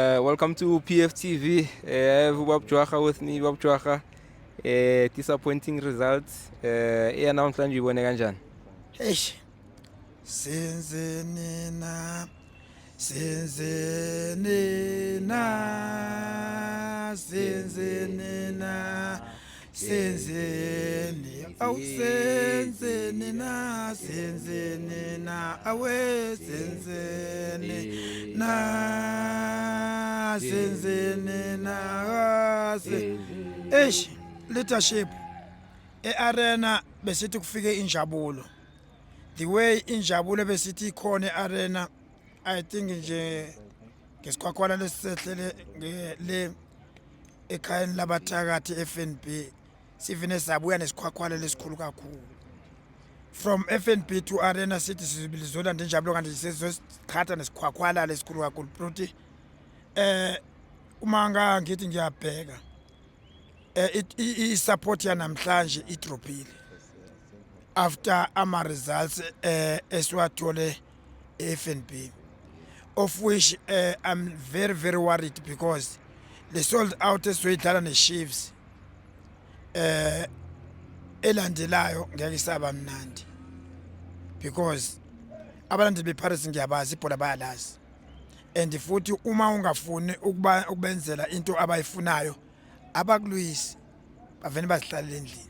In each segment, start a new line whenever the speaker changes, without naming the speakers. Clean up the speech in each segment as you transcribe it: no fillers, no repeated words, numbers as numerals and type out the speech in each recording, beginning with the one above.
Welcome to PFTV. I have Bob Chwacha with me. Bob Chwacha. Disappointing results. Namhlanje uyibone kanjani?
Eish, sinzinina, sinzinina, sinzinina, sinzini, awu sinzinina, sinzinina, awe sinzinina, sinzinina, eish, leadership, e-arena besithi kufike injabulo. The way injabulo besithi ikhona e-arena, I think nje ngesikhwakhwala lesisehlele le ekhayeni labathakathi FNB sivine sabuya nesikhwakhwala lesikhulu kakhulu. From FNB to arena sithi sizola njenjabulo kanti sizosithatha nesikhwakhwala lesikhulu kakhulu. Futhi uma ngithi ngiyabheka i-support yanamhlanje idropile after ama results esiwathole eFNB, of which I'm very worried because the sold out esizoyidlala ne-Chiefs elandelayo ngeke isaba mnandi because abalandeli bePirates ngiyabazi ibhola bayalazi, and futhi uma ungafuni ukubenzela into abayifunayo abakulwisi bavene bazihlalele endlini.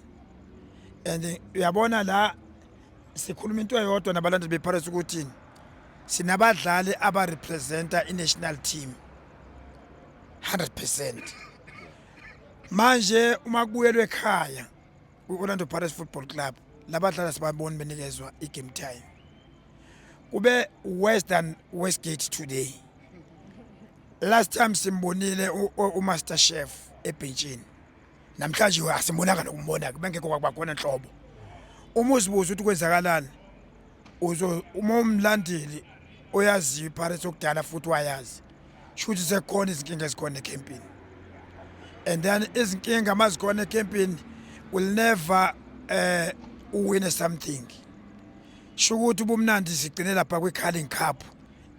And uyabona la sikhuluma into eyodwa nabalandeli bePirates ukuthi sinabadlali abarepresenta i-national team 100%. Manje uma kubuyelwe ekhaya ku-Orlando Pirates Football Club labadlali sibaboni benikezwa i-game time kube worse than Westgate today. Last time simbonile uMaster Chef ebhenjini, namhlanje asimbonanga nokumbona bengekho kwabakhona enhlobo. Uma uzibuza ukuthi kwenzakalani uma umlandeli oyaziyo iPirates okudala futhi wayazi shuthi sekhona izinkinga ezikhona ecampini, and then izinkinga mazikhona ecampini will never win something. Shukuthi ubumnandi sigcine lapha kwi-Carling Cup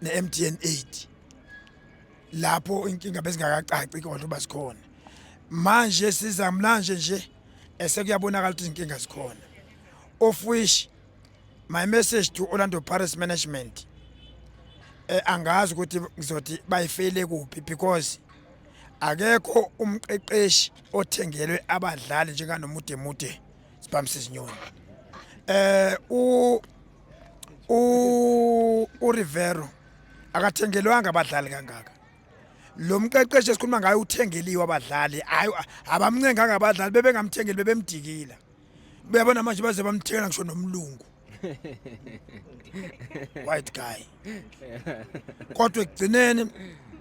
ne-MTN 8 lapho inkinga bezingakacaci kodwa basikhona. Manje sizamlanje nje esekuyabonakala ukuthi izinkinga zikhona, of which my message to Orlando Pirates management angazi ukuthi ngizothi bayifele kuphi because akekho umqeqeshi othengelwe abadlali njenganomude mude Sibamse Zinyoni. uRivero akathengelwanga abadlali kangaka. Lo mqeqeshi esikhuluma ngayo uthengeliwe abadlali, hayi abamncenganga abadlali bebengamthengeli bebemdikila. Uyabona manje baze bamthengela ngisho nomlungu. White guy. Kodwa ekugcineni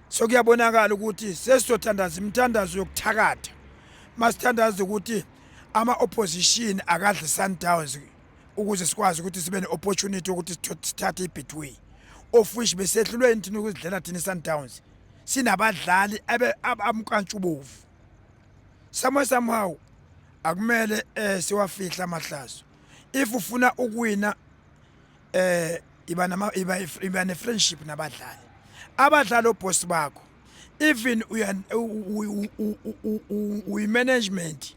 sokuyabonakala ukuthi sesizothandaza imithandazo yokuthakatha. Masithandaza ukuthi ama opposition akadle Sundowns ukuze sikwazi ukuthi sibe ne-opportunity ukuthi sithathe i-Betway, of which besehlulwe into ukuzidlela thina Sundowns. Sinabadlali abamkantshubovu. Somehow akumele siwafihla amahlazo. If ufuna ukuwina iba ne-friendship nabadlali. Abadlali oboss bakho, even uyi-management,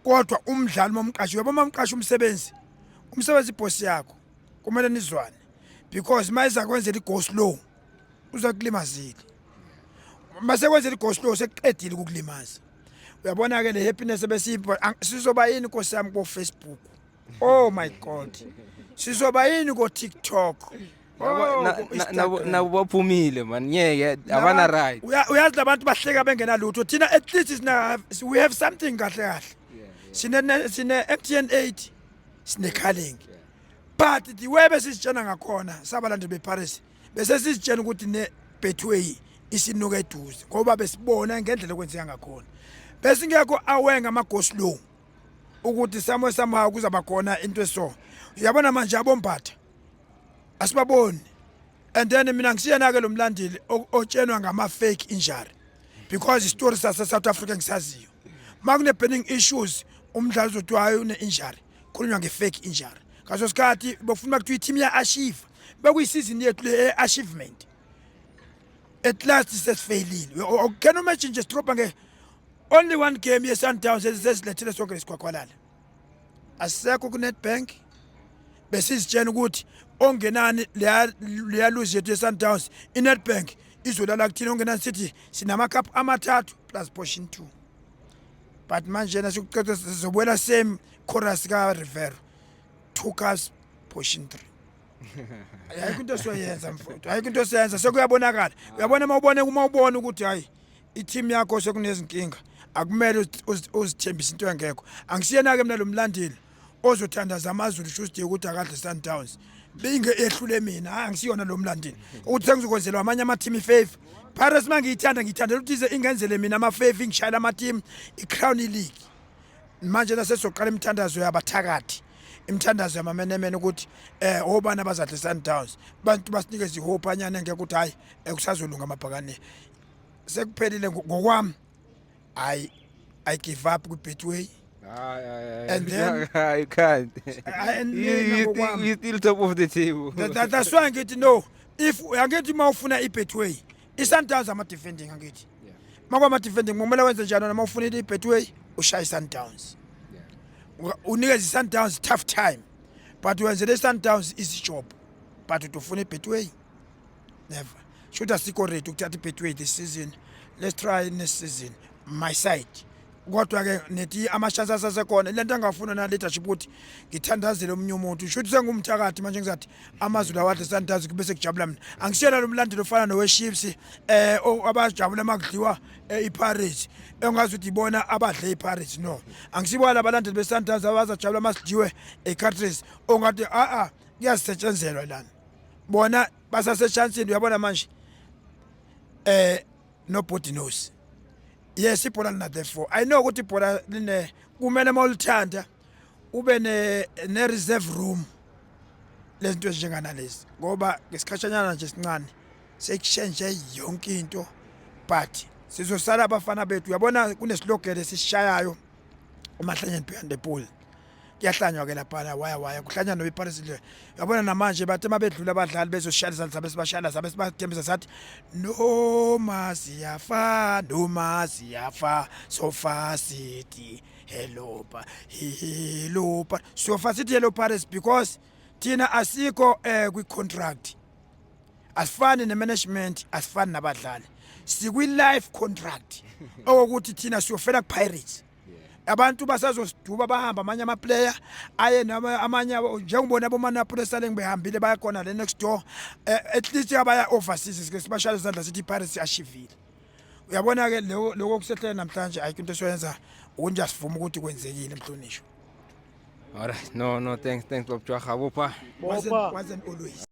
kodwa umdlali momqashi uyabona umqashi umsebenzi iboss yakho kumele nizwane, because mayiza kwenzela i-go slow uzokulimazile. Mase kwenzela i-go slow sekuqedile ukukulimaza. Uyabona ke le happiness ebesipha sizoba yini Nkosi yami ko Facebook, oh my god, sizoba yini ko TikTok,
Nabo baphumile man, ngeke abana right.
Uyazi labantu bahleka bengenalutho, thina at least we have something kahle kahle. Sine MTN 8 sine Carling, but the way besizitshena ngakhona sabalandeli bePirates bese sizitshena ukuthi ne Betway isinuka eduze ngoba besibona ngendlela okwenzeka ngakhona. Bese ngekho awenga ama-go slow ukuthi somehow kuzaba khona into eso. Uyabona manje abombatha asibaboni, and then mina ngisiyena ke lo mlandeli otshenwa ngama-fake injury because istory sase-South Africa ngisaziyo. Makune burning issues umdlali uzothi hayi une-injury khulunywa nge-fake injury. Ngaso sikhathi bafuna ukuthi i-team ya-achieve bekuyisizini yethu le-achievement. at last sesifailile. Can you imagine just dropping only one game ye Sundowns esesilethele sonke lesikhwakhwalala. Asisekho ku Nedbank besizitshena ukuthi ongenani leya lose yethu ye Sundowns iNedbank izolala kuthina ongenani sithi sinama cup amathathu plus portion 2. But manje na sikuqeda sizobuela same chorus ka Rivero 2 cups portion 3. Ayikho into soyenza mfowethu, ayikho into soyenza sekuyabonakala. Uyabona uma ubona ukuthi hayi i-team yakho sekunezinkinga akumele uzithembise into engekho. Angisiyena ke mina lo mlandeli ozothandaza amazulu Tuesday ukuthi akadle Sundowns binge ehlule mina angisiyona lo mlandeli ukuthi sengizokwenzelwa amanye ama team ifavor. Pirates mangiyithanda ngithandela ukuthi ize ingenzele mina ama favor ngishayela ama team iCrown League. Manje la sesoqala imithandazo yabathakathi, imithandazo yamamenemene ukuthi obani abazadle Sundowns bantu basinikeze ihope anyane ngeke ukuthi hayi kusazolunga amabhakane. Sekuphelile ngokwami. I give up ku Betway.
And then you can't. You still top of the table.
That's why I get no. If I get mawufuna iBetway, iSundowns ama defending angithi. Makwa ama defending kumele wenze njalo noma ufuna iBetway ushaya iSundowns. Unikeza iSundowns tough time. But wenze iSundowns easy job. But utofuna iBetway. Never. Should asikho ready ukuthatha iBetway this season. Let's try next season. My side. Kodwa ke nethi ama chances asekhona lento angafuna na leadership ukuthi ngithandazele omunye umuntu shothi sengumthakathi manje ngizathi amazulu awadle Sundowns bese kujabula mina angisiyela lo mlandeli ofana nowe Chiefs abajabula makudliwa iPirates engazi ukuthi ibona abadle iPirates no angisibona abalandeli beSundowns abazajabula masijiwe eCarters ongathi kuyasetshenzelwa lana bona basasechancini uyabona manje nobody knows. Yes, ibhola lina therefore I know ukuthi ibhola line kumele mawulithanda ube ne reserve room lezinto ezinjengana lezi ngoba ngesikhashanyana nje sincane sekushenje yonke into but sizosala abafana bethu uyabona kunesilogele sisishayayo uMahlanyeni behind the pool kuyahlanywa ke lapha waya kuhlanywa no iParis le uyabona namanje bathi mabedlula abadlali bezoshaya izandla zabe sibashaya zabe sibathembisa sathi noma siyafa so far city hello so far city hello Paris because thina asikho kwi contract asifani ne management asifani nabadlali sikwi life contract okuthi thina siyofela ku Pirates. Abantu basazosiduba bahamba amanye ama player aye amanye njengobona abomanapole sale ngibehambile bayakhona le next door at least abaya overseas ke sibashaya izandla sithi Paris ashivile. Uyabona ke lokho kusehlele namhlanje ayikho into soyenza unja sivuma ukuthi kwenzekile emhlonisho.
Alright, no thanks Bob Chwaha.
Wasn't always